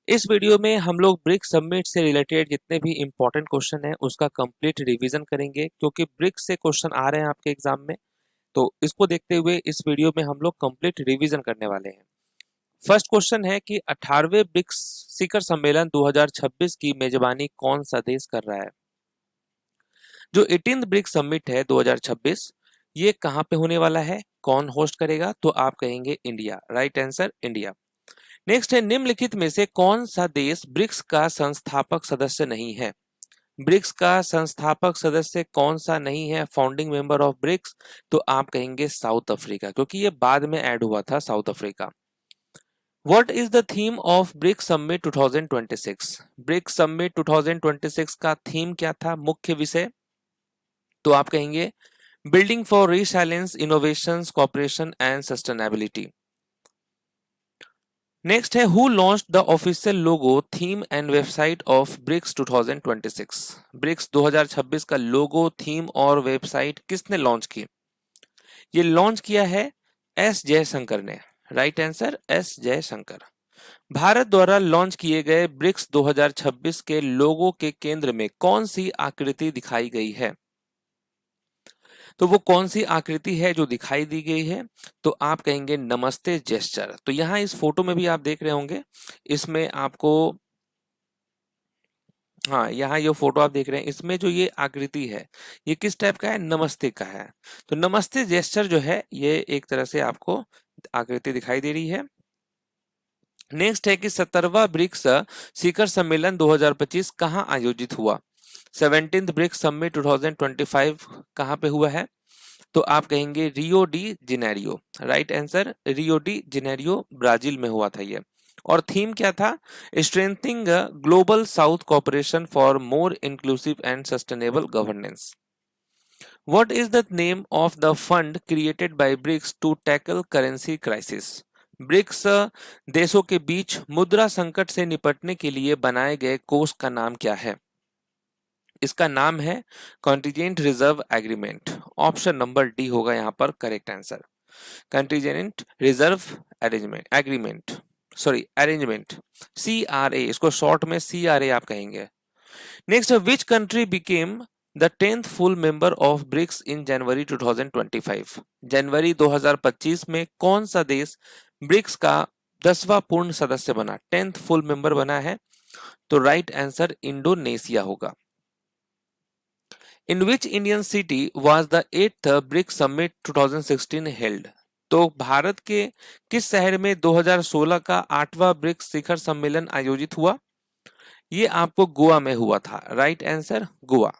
इस वीडियो में हम लोग ब्रिक्स समिट से रिलेटेड जितने भी इंपॉर्टेंट क्वेश्चन है उसका कंप्लीट रिवीजन करेंगे, क्योंकि ब्रिक्स से क्वेश्चन आ रहे हैं आपके एग्जाम में। तो इसको देखते हुए इस वीडियो में हम लोग कंप्लीट रिवीजन करने वाले हैं। फर्स्ट क्वेश्चन है कि 18वें ब्रिक्स शिखर सम्मेलन 2026 की मेजबानी कौन सा देश कर रहा है। जो 18th ब्रिक्स समिट है 2026, ये कहाँ पे होने वाला है, कौन होस्ट करेगा, तो आप कहेंगे India. Right answer India. Next है, निम्नलिखित में से कौन सा देश ब्रिक्स का संस्थापक सदस्य नहीं है। ब्रिक्स का संस्थापक सदस्य कौन सा नहीं है, फाउंडिंग मेंबर ऑफ ब्रिक्स, तो आप कहेंगे साउथ अफ्रीका, क्योंकि ये बाद में ऐड हुआ था South Africa. What is the theme of BRICS summit 2026। BRICS summit 2026 का थीम क्या था, मुख्य विषय, तो आप कहेंगे building for resilience, innovations, cooperation and sustainability. Next है, who launch the official logo, theme and website of BRICS 2026। BRICS 2026 का लोगो, थीम और वेबसाइट किसने लॉन्च की। ये लॉन्च किया है एस जयशंकर ने। Right answer S Jaishankar. भारत द्वारा लॉन्च किए गए ब्रिक्स 2026 के लोगो के केंद्र में कौन सी आकृति दिखाई गई है। तो वो कौन सी आकृति है जो दिखाई दी गई है, तो आप कहेंगे नमस्ते जेस्चर। तो यहाँ इस फोटो में भी आप देख रहे होंगे, इसमें आपको, हाँ यहाँ ये फोटो आप देख रहे हैं, इसमें जो ये आकृति है ये किस टाइप का है, नमस्ते का है। तो नमस्ते जेस्चर जो है ये एक तरह से आपको आकृति दिखाई दे रही है। नेक्स्ट है कि 17वां ब्रिक्स शिखर सम्मेलन 2025 कहाँ आयोजित हुआ। 17th ब्रिक्स समिट 2025 कहाँ पे हुआ है, तो आप कहेंगे Rio de Janeiro. Right answer Rio de Janeiro, Brazil में हुआ था ये। और थीम क्या था, strengthening global south cooperation for more inclusive and sustainable governance. What is the name of the fund created by BRICS to tackle currency crisis. BRICS देशों के बीच मुद्रा संकट से निपटने के लिए बनाए गए कोष का नाम क्या है। इसका नाम है contingent reserve agreement. Option number D होगा यहाँ पर correct answer, contingent reserve arrangement agreement, sorry arrangement, CRA, इसको शॉर्ट में CRA आप कहेंगे। Next, which country became the 10th full member of BRICS in January 2025। जनवरी 2025 में कौन सा देश ब्रिक्स का 10वां पूर्ण सदस्य बना, 10th फुल मेंबर बना है, तो राइट आंसर इंडोनेशिया होगा। In which Indian city was the 8th BRICS Summit 2016 held? तो भारत के किस शहर में 2016 का 8वां ब्रिक्स शिखर सम्मेलन आयोजित हुआ। ये आपको गोवा में हुआ था। Right answer Goa.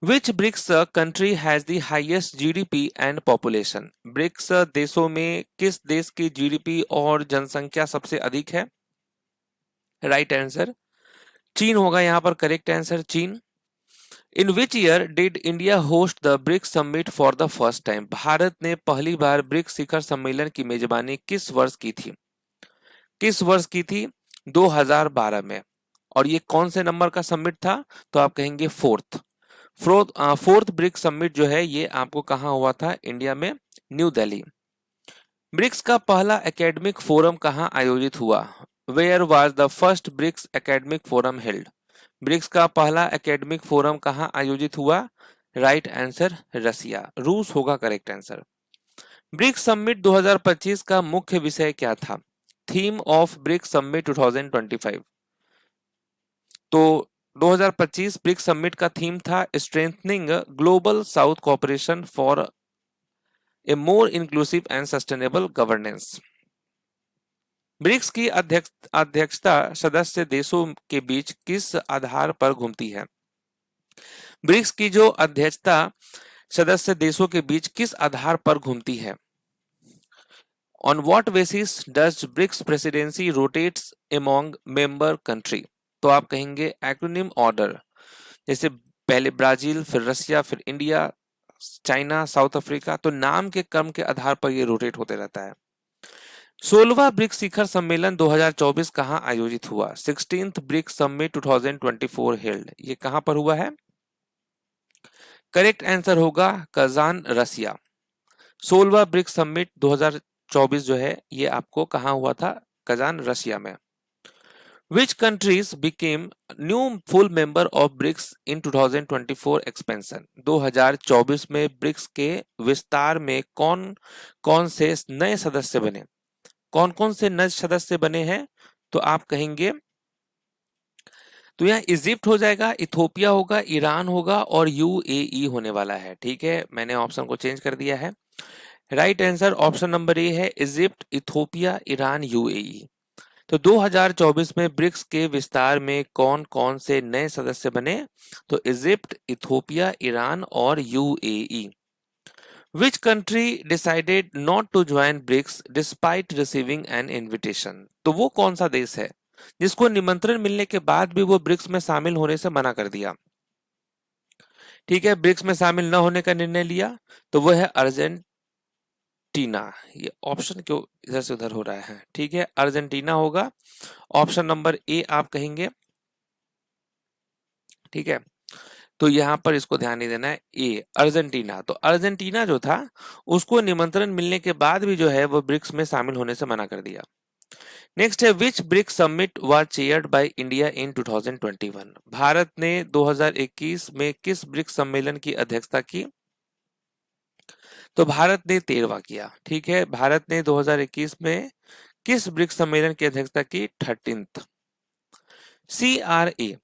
Which BRICS country has the highest GDP and population? BRICS देशों में किस देश की GDP और जनसंख्या सबसे अधिक है। राइट आंसर चीन होगा यहाँ पर करेक्ट आंसर चीन। In which year did India host the BRICS summit for the first time. Bharat ने पहली बार ब्रिक्स शिखर सम्मेलन की मेजबानी किस वर्ष की थी, किस वर्ष की थी, 2012 में। और ये कौन से नंबर का समिट था, तो आप कहेंगे फोर्थ। फोर्थ ब्रिक्स समिट जो है ये आपको कहाँ हुआ था, इंडिया में, न्यू दिल्ली। ब्रिक्स का पहला एकेडमिक फोरम कहाँ आयोजित हुआ। Where was the first BRICS academic forum held. BRICS का पहला एकेडमिक फोरम कहाँ आयोजित हुआ। राइट आंसर रसिया, रूस होगा करेक्ट आंसर। ब्रिक्स समिट 2025 का मुख्य विषय क्या था। थीम ऑफ ब्रिक्स समिट 2025, तो 2025 ब्रिक्स समिट का थीम था strengthening global south cooperation for a more inclusive and sustainable governance. BRICS की अध्यक्षता सदस्य देशों के बीच किस आधार पर घूमती है। ब्रिक्स की जो अध्यक्षता सदस्य देशों के बीच किस आधार पर घूमती है। On what basis does BRICS presidency rotates among member country, तो आप कहेंगे एक्रोनिम ऑर्डर, जैसे पहले ब्राजील, फिर रसिया, फिर इंडिया, चाइना, साउथ अफ्रीका, तो नाम के क्रम के आधार पर ये रोटेट होते रहता है। 16वां ब्रिक्स शिखर सम्मेलन 2024 कहां आयोजित हुआ। 16th ब्रिक्स समिट 2024 हेल्ड, ये कहां पर हुआ है। करेक्ट आंसर होगा कजान, रसिया। 16वां ब्रिक्स समिट 2024 जो है ये आपको कहां हुआ था, कजान, रसिया में। Which countries became new full member of BRICS in 2024 expansion? 2024 में ब्रिक्स के विस्तार में कौन कौन से नए सदस्य बने? कौन कौन से नए सदस्य बने हैं? तो आप कहेंगे, तो यहाँ इजिप्ट हो जाएगा, इथोपिया होगा, ईरान होगा और यूएई होने वाला है। ठीक है, मैंने ऑप्शन को चेंज कर दिया है। राइट आंसर ऑप्शन नंबर ए है, इजिप्ट, इथोपिया, ईरान, यूएई। तो 2024 में ब्रिक्स के विस्तार में कौन कौन से नए सदस्य बने? तो इजिप्ट, इथोपिया, ईरान और UAE. Which country decided not to join BRICS despite receiving an invitation? तो वो कौन सा देश है जिसको निमंत्रण मिलने के बाद भी वो ब्रिक्स में शामिल होने से मना कर दिया? ठीक है, ब्रिक्स में शामिल न होने का निर्णय लिया, तो वो है अर्जेंटीना। ये ऑप्शन क्यों इधर से उधर हो रहा है? ठीक है, अर्जेंटीना होगा। ऑप्शन नंबर ए आप कहेंगे। ठीक है, तो यहाँ पर इसको ध्यान नहीं देना है, ए अर्जेंटीना। तो अर्जेंटीना जो था उसको निमंत्रण मिलने के बाद भी जो है वो ब्रिक्स में शामिल होने से मना कर दिया। नेक्स्ट है, which BRICS summit was chaired by India in 2021? Bharat ने 2021 में किस ब्रिक्स सम्मेलन की अध्यक्षता की? तो भारत ने 13वां किया। ठीक है, भारत ने 2021 में किस ब्रिक्स सम्मेलन की अध्यक्षता की? 13th। CRA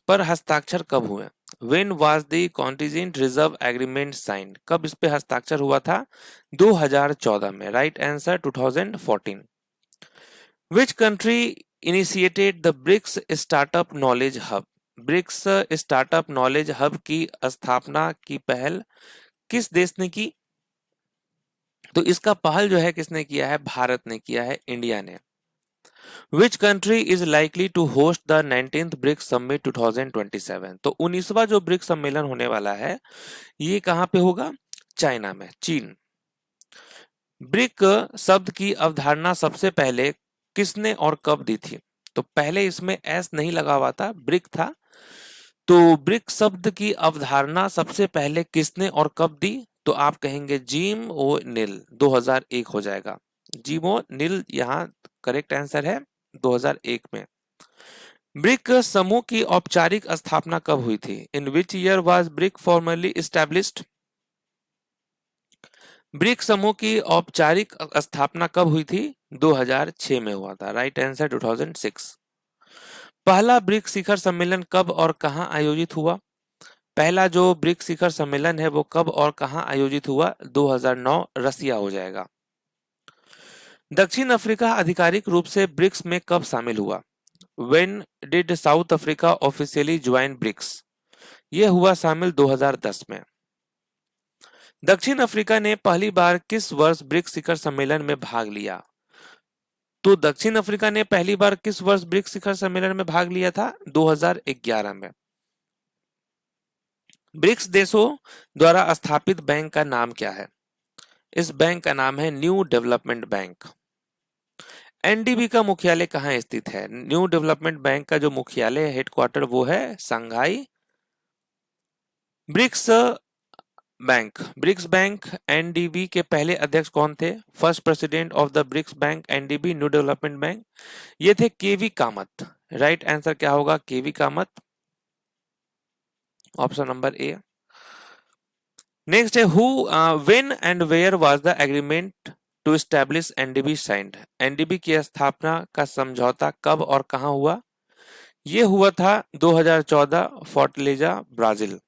पर हस्ताक्षर कब हुए? When was the contingent reserve agreement signed? कब इस पे हस्ताक्षर हुआ था? 2014 में। Right answer 2014। Which country initiated the BRICS Startup Knowledge Hub? BRICS startup knowledge hub की स्थापना की पहल किस देश ने की? तो इसका पहल जो है किसने किया है? भारत ने किया है, इंडिया ने। Which country is likely to host the 19th BRICS Summit 2027? तो 19वां जो ब्रिक्स सम्मेलन होने वाला है ये कहां पे होगा? चाइना में, चीन। ब्रिक शब्द की अवधारणा सबसे पहले किसने और कब दी थी? तो पहले इसमें एस नहीं लगा हुआ था, ब्रिक था। तो ब्रिक शब्द की अवधारणा सबसे पहले किसने और कब दी? तो आप कहेंगे जिम ओ निल। 2001 हो जाएगा। जिम ओ निल यहाँ करेक्ट आंसर है, 2001 में। ब्रिक समूह की औपचारिक स्थापना कब हुई थी? In which year was BRIC formally established? BRIC समूह की औपचारिक स्थापना कब हुई थी? 2006 में हुआ था। Right answer 2006। पहला ब्रिक शिखर सम्मेलन कब और कहां आयोजित हुआ? पहला जो ब्रिक शिखर सम्मेलन है वो कब और कहां आयोजित हुआ? 2009 रसिया हो जाएगा। दक्षिण अफ्रीका आधिकारिक रूप से ब्रिक्स में कब शामिल हुआ? When did South Africa officially join BRICS? ये हुआ शामिल 2010 में। दक्षिण अफ्रीका ने पहली बार किस वर्ष ब्रिक्स शिखर सम्मेलन में भाग लिया? तो दक्षिण अफ्रीका ने पहली बार किस वर्ष ब्रिक्स शिखर सम्मेलन में भाग लिया था? 2011 में। ब्रिक्स देशों द्वारा स्थापित बैंक का नाम क्या है? इस बैंक का नाम है न्यू डेवलपमेंट बैंक। एनडीबी का मुख्यालय कहाँ स्थित है? न्यू डेवलपमेंट बैंक का जो मुख्यालय है, हेडक्वार्टर, वो है शंघाई। ब्रिक्स बैंक एनडीबी के पहले अध्यक्ष कौन थे? First president of the BRICS bank NDB new development bank, ये थे केवी कामत। राइट आंसर क्या होगा? KV Kamath, option number A. Next है, who when and where was the agreement to establish NDB signed? NDB की स्थापना का समझौता कब और कहां हुआ? ये हुआ था 2014 Fortaleza, Brazil.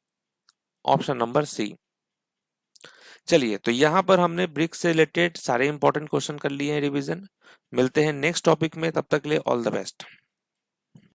Option number C. चलिए, तो यहाँ पर हमने ब्रिक्स से रिलेटेड सारे इंपॉर्टेंट क्वेश्चन कर लिए हैं रिवीजन। मिलते हैं नेक्स्ट टॉपिक में, तब तक के लिए ऑल द बेस्ट।